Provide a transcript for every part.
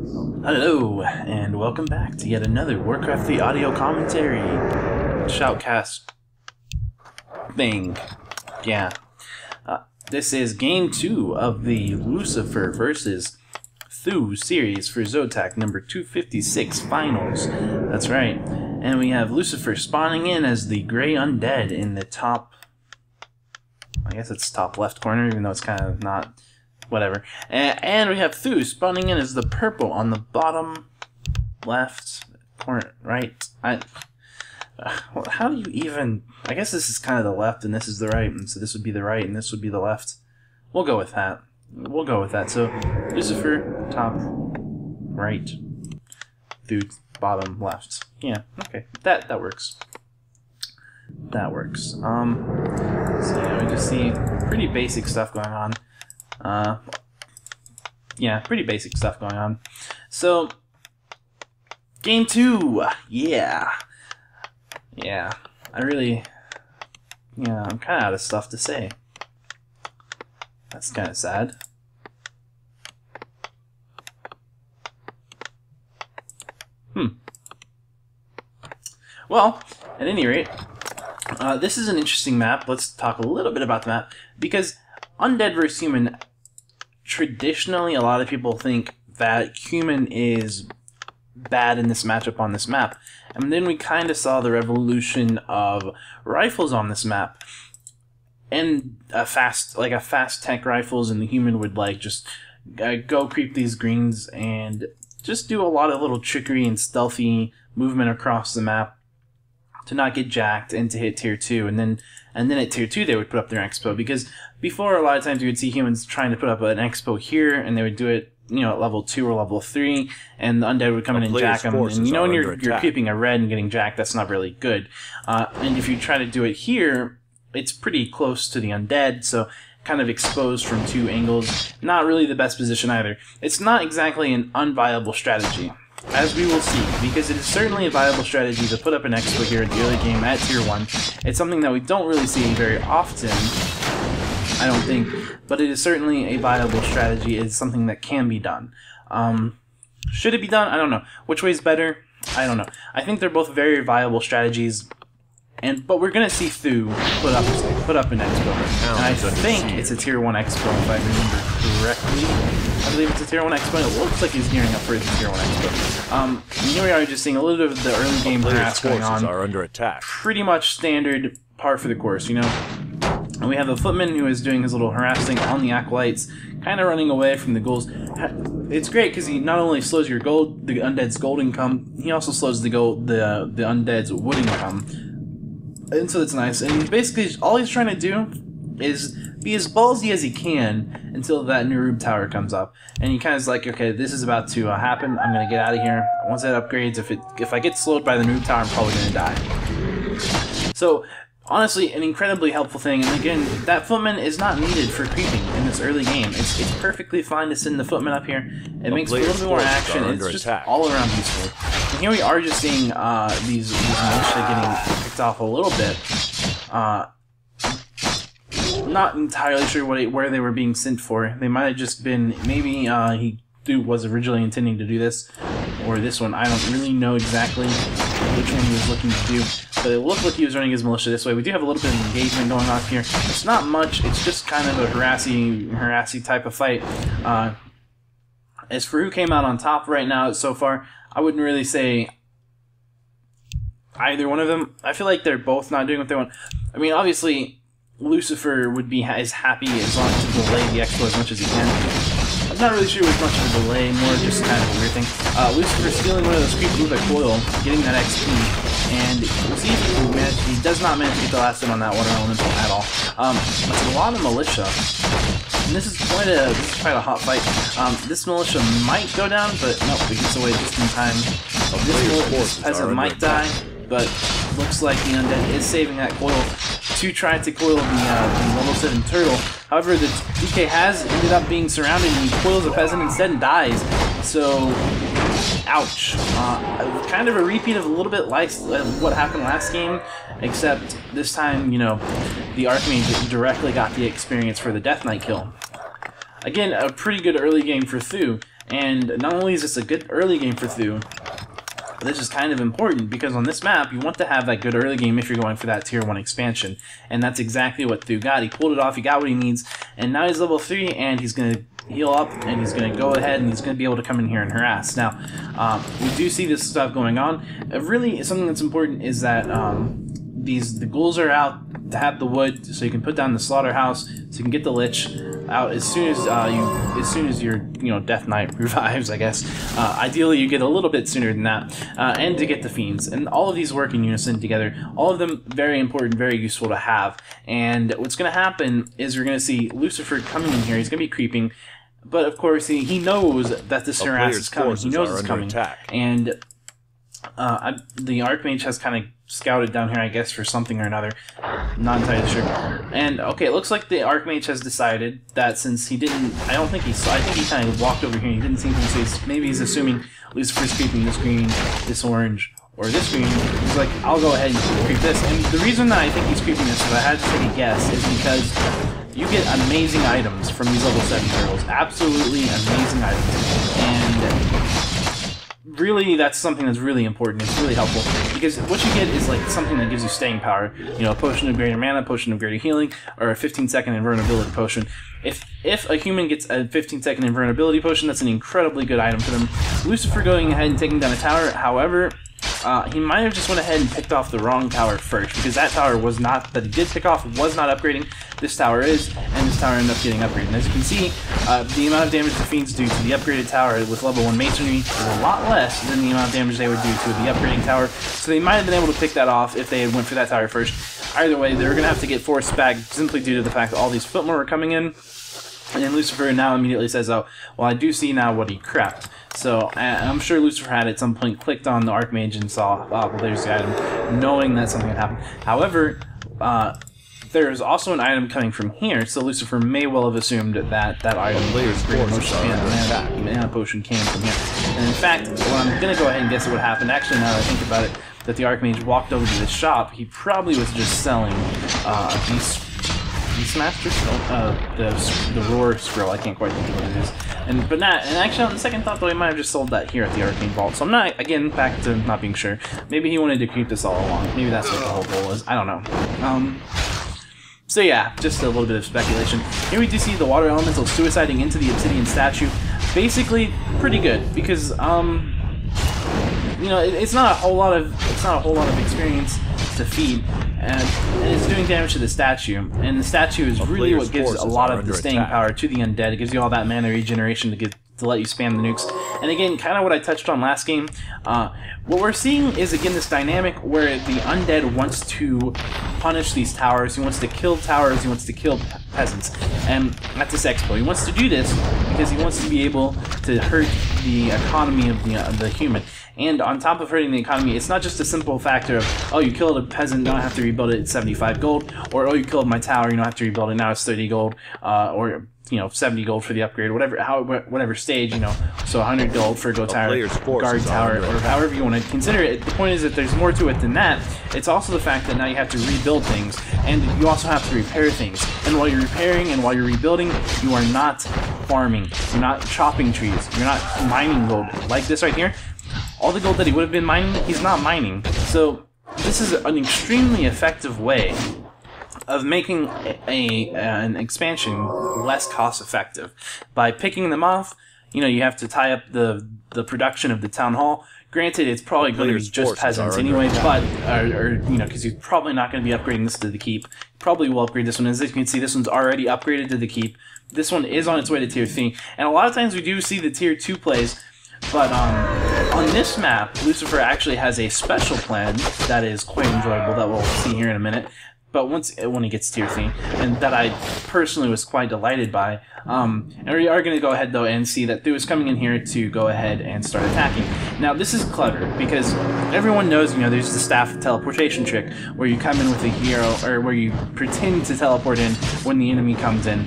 Hello, and welcome back to yet another Warcraft 3 audio commentary shoutcast thing. Yeah. This is Game 2 of the Lucifer versus TH000 series for ZOTAC number 256 finals. That's right. And we have Lucifer spawning in as the gray undead in the top, I guess it's top left corner, even though it's kind of not. Whatever. And we have TH000 spawning in as the purple on the bottom left corner, right? Well, how do you even... I guess this is kind of the left and this is the right, and so this would be the right and this would be the left. We'll go with that. We'll go with that. So, Lucifer, top right, TH000, bottom left. Yeah, okay. That works. That works. So yeah, we just see pretty basic stuff going on. Yeah, pretty basic stuff going on. So, Game 2! Yeah! Yeah, I'm kind of out of stuff to say. That's kind of sad. Well, at any rate, this is an interesting map. Let's talk a little bit about the map, because Undead vs. Human, traditionally, a lot of people think that Human is bad in this matchup on this map. And then we kind of saw the revolution of rifles on this map. And a fast tech rifles, and the Human would like just go creep these greens and just do a lot of little trickery and stealthy movement across the map to not get jacked and to hit tier 2, and then at tier 2 they would put up their expo, because before a lot of times you would see humans trying to put up an expo here, and they would do it, you know, at level 2 or level 3, and the undead would come in and jack them, and you know, when you're creeping a red and getting jacked, that's not really good. And if you try to do it here, it's pretty close to the undead, so kind of exposed from 2 angles. Not really the best position either. It's not exactly an unviable strategy, as we will see, because it is certainly a viable strategy to put up an expo here in the early game at tier 1. It's something that we don't really see very often, I don't think, but it is certainly a viable strategy. It's something that can be done. Should it be done? I don't know. Which way is better? I don't know. I think they're both very viable strategies, but we're gonna see TH000 put up an expo, and I think it's a tier 1 expo if I remember correctly. I believe it's a tier 1 expo. It looks like he's gearing up for the tier 1 expo. And here we are, just seeing a little bit of the early game harass going on. Are under attack. Pretty much standard par for the course, you know. And we have a footman who is doing his little harassing on the acolytes, kind of running away from the ghouls. It's great because he not only slows the undead's gold income, he also slows the undead's wood income. And so that's nice. And basically, all he's trying to do is be as ballsy as he can until that new Purebe tower comes up. And he kind of is like, okay, this is about to happen. I'm gonna get out of here. Once that upgrades, if I get slowed by the new tower, I'm probably gonna die. So honestly, an incredibly helpful thing. And again, that footman is not needed for creeping in this early game. It's perfectly fine to send the footman up here. It makes a little bit more action. It's just all around useful. And here we are just seeing these militia getting picked off a little bit. Not entirely sure where they were being sent for. They might have just been, maybe he was originally intending to do this, or this one. I don't really know exactly which one he was looking to do, but it looked like he was running his militia this way. We do have a little bit of engagement going on here. It's not much, it's just kind of a harassy type of fight. As for who came out on top right now so far, I wouldn't really say either one of them. I feel like they're both not doing what they want. I mean, obviously, Lucifer would be as happy as long as he delay the expo as much as he can. I'm not really sure it was much of a delay, more just kind of a weird thing. Lucifer stealing one of those creep movement coil, getting that XP, and we'll see if he does not manage to get the last hit on that water elemental at all. That's a lot of militia. And this is quite a hot fight. This militia might go down, but no, he gets away just in time. This peasant might die, but looks like the undead is saving that coil to try to coil the level 7 turtle. However, the DK has ended up being surrounded, and he coils the peasant instead and dies. So, ouch. Kind of a repeat of a little bit like what happened last game, except this time, you know, the Archmage directly got the experience for the Death Knight kill. Again, a pretty good early game for TH000, And not only is this a good early game for Thu, this is kind of important because on this map you want to have that good early game if you're going for that tier 1 expansion, and that's exactly what Thu got. He pulled it off, he got what he needs, and now he's level 3 and he's going to heal up and he's going to go ahead and he's going to be able to come in here and harass. Now, we do see this stuff going on. Really, something that's important is that the ghouls are out to have the wood, so you can put down the slaughterhouse, so you can get the lich out as soon as your Death Knight revives, I guess. Ideally, you get a little bit sooner than that, and to get the fiends. And all of these work in unison together. All of them very important, very useful to have. And what's going to happen is we're going to see Lucifer coming in here. He's going to be creeping, but of course he knows that this harass is coming. He knows it's coming, and the Archmage has kind of scouted down here, I guess, for something or another. Not entirely sure. And okay, it looks like the Archmage has decided that since he didn't, I think he kind of walked over here and he didn't seem to say, maybe he's assuming Lucifer's creeping this green, this orange, or this green. He's like, I'll go ahead and creep this. And the reason that I think he's creeping this, if I had to take a guess, is because you get amazing items from these level 7 turtles. Absolutely amazing items. And really, that's something that's really important. It's really helpful because what you get is like something that gives you staying power. A potion of greater mana, potion of greater healing, or a 15-second invulnerability potion. If a human gets a 15-second invulnerability potion, that's an incredibly good item for them. Lucifer going ahead and taking down a tower, however, he might have just went ahead and picked off the wrong tower first, because that tower that he did pick off was not upgrading. This tower is, and this tower ended up getting upgraded. And as you can see, the amount of damage the fiends do to the upgraded tower with level 1 masonry is a lot less than the amount of damage they would do to the upgrading tower. So they might have been able to pick that off if they had went for that tower first. Either way, they're going to have to get forced back simply due to the fact that all these footmen were coming in. And then Lucifer now immediately says, oh, well, I do see now what he crapped. So I'm sure Lucifer had at some point clicked on the Archmage and saw, oh, well, there's the item, knowing that something had happened. However, there is also an item coming from here, so Lucifer may well have assumed that that item, mana potion, came from here. And in fact, well, I'm going to go ahead and guess what happened. Actually, now that I think about it, that the Archmage walked over to the shop, he probably was just selling Beastmaster Scroll? The Roar Scroll, I can't quite think of what it is. And actually, on the second thought, though, he might have just sold that here at the Arcane Vault. So I'm not, again, back to not being sure. Maybe he wanted to creep this all along. Maybe that's what the whole goal is. I don't know. So yeah, just a little bit of speculation. Here we do see the water elemental suiciding into the obsidian statue. Basically, pretty good because it's not a whole lot of experience to feed, and it's doing damage to the statue. And the statue is really what gives a lot of the staying power to the undead. It gives you all that mana regeneration to let you spam the nukes. And again, kind of what I touched on last game, what we're seeing is, again, this dynamic where the undead wants to punish these towers, he wants to kill towers, he wants to kill peasants. And at this expo, he wants to do this because he wants to be able to hurt the economy of the human. And on top of hurting the economy, it's not just a simple factor of, oh, you killed a peasant, now I have to rebuild it at 75 gold, or oh, you killed my tower, you don't have to rebuild it, now it's 30 gold, or 70 gold for the upgrade, whatever stage, so 100 gold for a go tower, guard tower, or however you want to consider it. The point is that there's more to it than that. It's also the fact that now you have to rebuild things, and you also have to repair things. And while you're repairing and while you're rebuilding, you are not farming, you're not chopping trees, you're not mining gold. Like this right here, all the gold that he would have been mining, he's not mining. So this is an extremely effective way of making an expansion less cost-effective. By picking them off, you have to tie up the production of the town hall. Granted, it's probably going to be just peasants anyway, but because you're probably not going to be upgrading this to the keep. Probably will upgrade this one. As you can see, this one's already upgraded to the keep. This one is on its way to tier 3, and a lot of times we do see the tier 2 plays. But on this map, Lucifer actually has a special plan that is quite enjoyable that we'll see here in a minute. But when he gets tier 3, and that I personally was quite delighted by. And we are going to go ahead though and see that Thu is coming in here to go ahead and start attacking. Now this is clever because everyone knows there's the staff teleportation trick where you come in with a hero, or where you pretend to teleport in when the enemy comes in.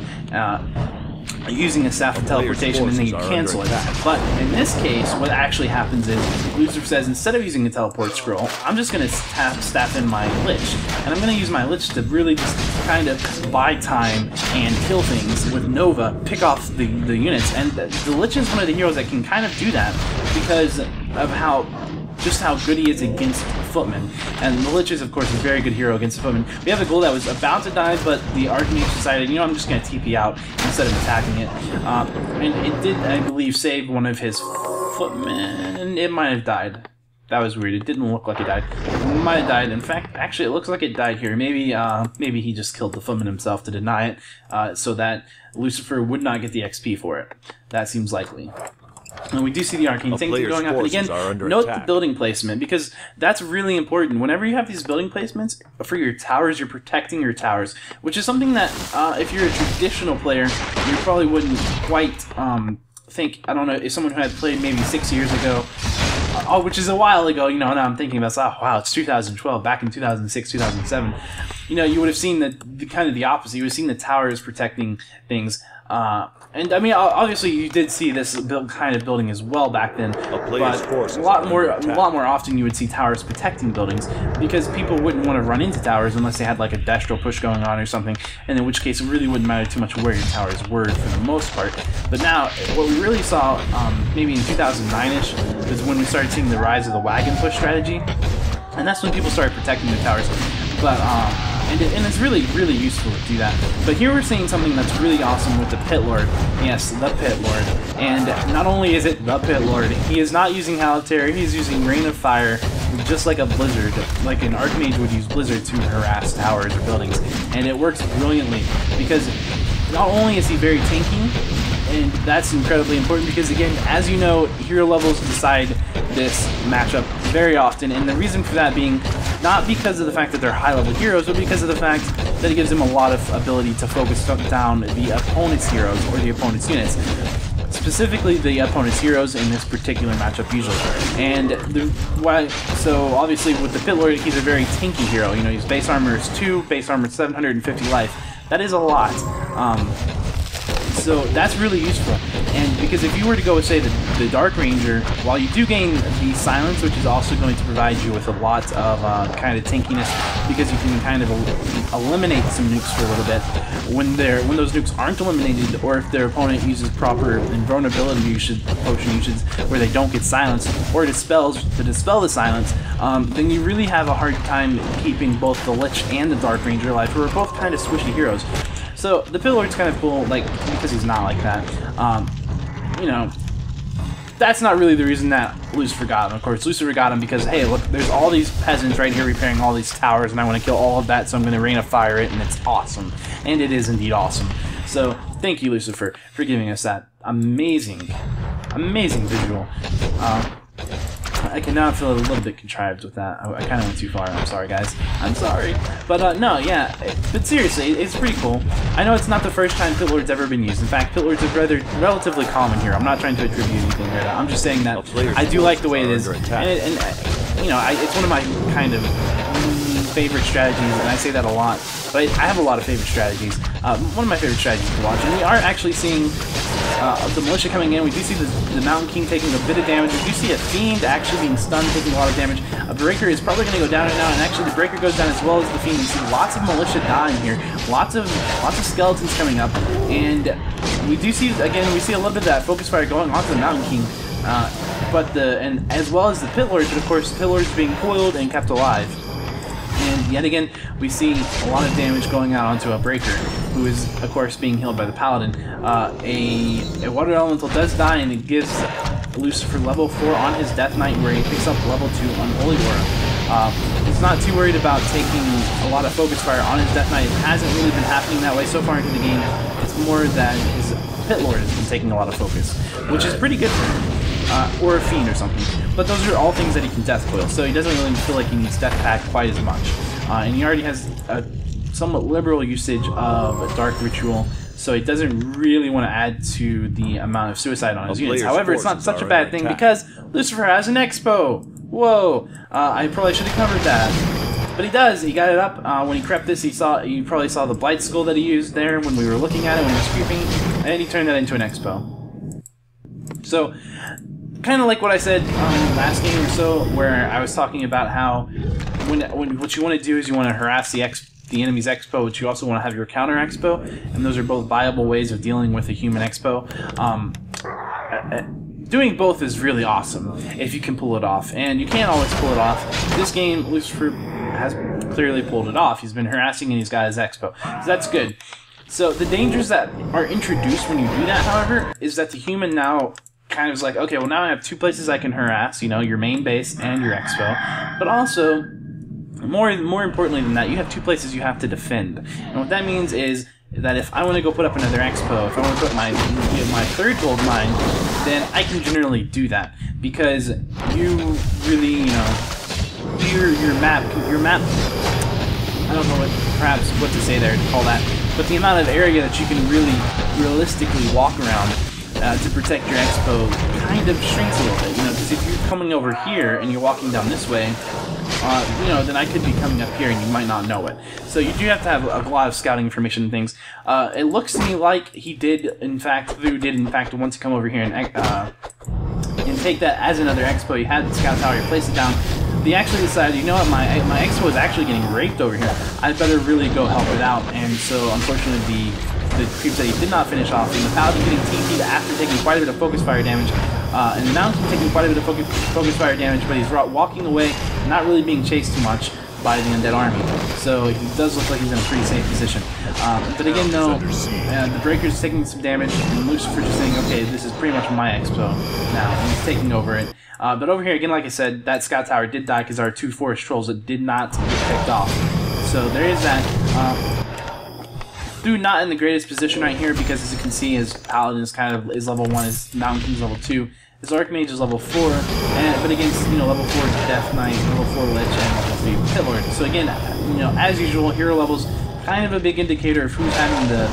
using a staff of teleportation, and then you cancel it. But in this case, what actually happens is Lucifer says, instead of using a teleport scroll, I'm just going to staff in my Lich, and I'm going to use my Lich to really just kind of buy time and kill things with Nova, pick off the units, and the Lich is one of the heroes that can kind of do that because of just how good he is against footmen. And the Lich is, of course, a very good hero against the footmen. We have a goal that was about to die, but the Archmage decided, you know, I'm just going to TP out instead of attacking it. And it did, I believe, save one of his footmen. It might have died. That was weird. It didn't look like it died. It might have died. In fact, actually, it looks like it died here. Maybe he just killed the footman himself to deny it, so that Lucifer would not get the XP for it. That seems likely. And we do see the arcane things going up. And again, note the building placement, because that's really important. Whenever you have these building placements for your towers, you're protecting your towers, which is something that if you're a traditional player, you probably wouldn't quite think. I don't know, if someone who had played maybe 6 years ago, which is a while ago, you know, now I'm thinking about, oh wow, it's 2012, back in 2006, 2007, you know, you would have seen the kind of the opposite. You would have seen the towers protecting things. And I mean, obviously, you did see this kind of building as well back then, but a lot more often you would see towers protecting buildings, because people wouldn't want to run into towers unless they had like a destral push going on or something, and in which case it really wouldn't matter too much where your towers were for the most part. But now, what we really saw, maybe in 2009-ish, is when we started seeing the rise of the wagon push strategy, and that's when people started protecting the towers. But and it's really, really useful to do that. But here we're seeing something that's really awesome with the Pit Lord. Yes, the Pit Lord. And not only is it the Pit Lord, he is not using Halter, he's using Rain of Fire, just like a Blizzard, like an Archmage would use Blizzard to harass towers or buildings. And it works brilliantly, because not only is he very tanky, and that's incredibly important because, again, as you know, hero levels decide this matchup very often, and the reason for that being not because of the fact that they're high-level heroes, but because of the fact that it gives them a lot of ability to focus down the opponent's heroes or the opponent's units. Specifically, the opponent's heroes in this particular matchup usually. And so obviously with the Pit Lord, he's a very tanky hero. You know, his base armor is 2, base armor is 750 life. That is a lot. So that's really useful, and because if you were to go with, say, the Dark Ranger, while you do gain the silence, which is also going to provide you with a lot of kind of tankiness, because you can kind of eliminate some nukes for a little bit, when those nukes aren't eliminated, or if their opponent uses proper invulnerability potion usage where they don't get silenced, or to dispel the silence, then you really have a hard time keeping both the Lich and the Dark Ranger alive, who are both kind of squishy heroes. So the Pit Lord's kind of cool, like, because he's not like that. You know, that's not really the reason that Lucifer got him. Of course, Lucifer got him because, hey, look, there's all these peasants right here repairing all these towers, and I want to kill all of that, so I'm going to Rain of Fire it, and it's awesome. And it is indeed awesome. So thank you, Lucifer, for giving us that amazing, amazing visual. I can now feel a little bit contrived with that. I kind of went too far. I'm sorry, guys. I'm sorry. But no, yeah. But seriously, it's pretty cool. I know it's not the first time Pit Lord's ever been used. In fact, Pit Lord's a relatively common here. I'm not trying to attribute anything there. I'm just saying that I do like the way it is. And you know, it's one of my kind of favorite strategies, and I say that a lot. But I have a lot of favorite strategies. One of my favorite strategies to watch. And we are actually seeing the militia coming in. We do see the Mountain King taking a bit of damage. We do see a Fiend actually being stunned, taking a lot of damage. A Breaker is probably going to go down and now, and actually the Breaker goes down as well as the Fiend. We see lots of militia dying here. Lots of skeletons coming up. And we do see, again, we see a little bit of that focus fire going onto the Mountain King. And as well as the Pit Lord, but of course the Pit Lord's being coiled and kept alive. And yet again, we see a lot of damage going out onto a Breaker, who is, of course, being healed by the Paladin. A Water Elemental does die, and it gives Lucifer level 4 on his Death Knight, where he picks up level 2 Unholy Aura. He's not too worried about taking a lot of Focus Fire on his Death Knight. It hasn't really been happening that way so far into the game. It's more that his Pit Lord has been taking a lot of focus, which is pretty good for him. Or a Fiend or something. But those are all things that he can Death Coil, so he doesn't really feel like he needs Death Pack quite as much. And he already has a somewhat liberal usage of Dark Ritual, so he doesn't really want to add to the amount of suicide on his units. However, it's not such a bad thing because Lucifer has an Expo! Whoa! I probably should have covered that. But he does. He got it up. When he crept this, you probably saw the Blight Skull that he used there when we were looking at it when he was creeping, and he turned that into an expo. So, kind of like what I said last game or so, where I was talking about how what you want to do is you want to harass the enemy's expo, but you also want to have your counter expo, and those are both viable ways of dealing with a human expo. Doing both is really awesome if you can pull it off, and you can't always pull it off. This game, Lucifer has clearly pulled it off. He's been harassing and he's got his expo, so that's good. So the dangers that are introduced when you do that, however, is that the human now kind of is like, okay, well now I have two places I can harass, you know, your main base and your expo, but also, more importantly than that, you have two places you have to defend. And what that means is that if I want to go put up another expo, if I want to put my third gold mine, then I can generally do that, because you really, you know, your map, I don't know what to say there to call that, but the amount of area that you can really realistically walk around to protect your expo kind of shrinks a little bit, you know, because if you're coming over here and you're walking down this way, you know, then I could be coming up here and you might not know it. So you do have to have a lot of scouting information and things. It looks to me like he did, in fact, want to come over here and take that as another expo. He had the scout tower, he placed it down. He actually decided, you know what, my expo is actually getting raped over here. I better really go help it out. And so, unfortunately, the creeps that he did not finish off, and the Paladin getting TP'd after taking quite a bit of focus fire damage, and the Mountain taking quite a bit of focus fire damage, but he's walking away, not really being chased too much by the undead army. So he does look like he's in a pretty safe position. But again, no, the Breaker's taking some damage, and Lucifer just saying, okay, this is pretty much my expo now, and he's taking over it. But over here, again, like I said, that scout tower did die because there are two forest trolls that did not get picked off. So there is that. Dude, not in the greatest position right here, because as you can see, his Paladin is kind of level 1, his Mountain King is level 2, his Archmage is level 4, but against, you know, level 4 Death Knight, level 4 Lich, and level 3 Pit Lord. So again, you know, as usual, hero levels kind of a big indicator of who's having the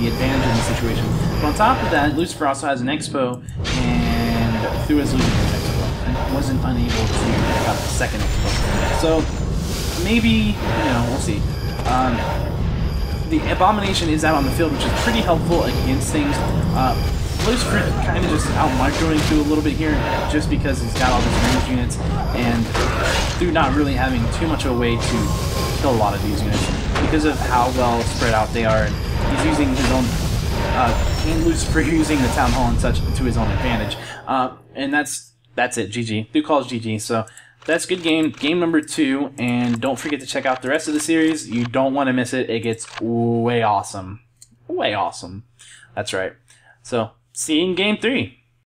advantage in the situation. But on top of that, Lucifer also has an expo, and through his losing his expo, and wasn't unable to pick up the second expo. So maybe, you know, we'll see. The Abomination is out on the field, which is pretty helpful against things. Lucifer kind of just out microing through a little bit here, just because he's got all these range units, and through not really having too much of a way to kill a lot of these units, because of how well spread out they are. And he's using his own, Lucifer using the Town Hall and such to his own advantage. And that's it, GG. Duke calls GG, so that's good game. Game number 2, and don't forget to check out the rest of the series. You don't want to miss it. It gets way awesome. Way awesome. That's right. So, see you in Game 3.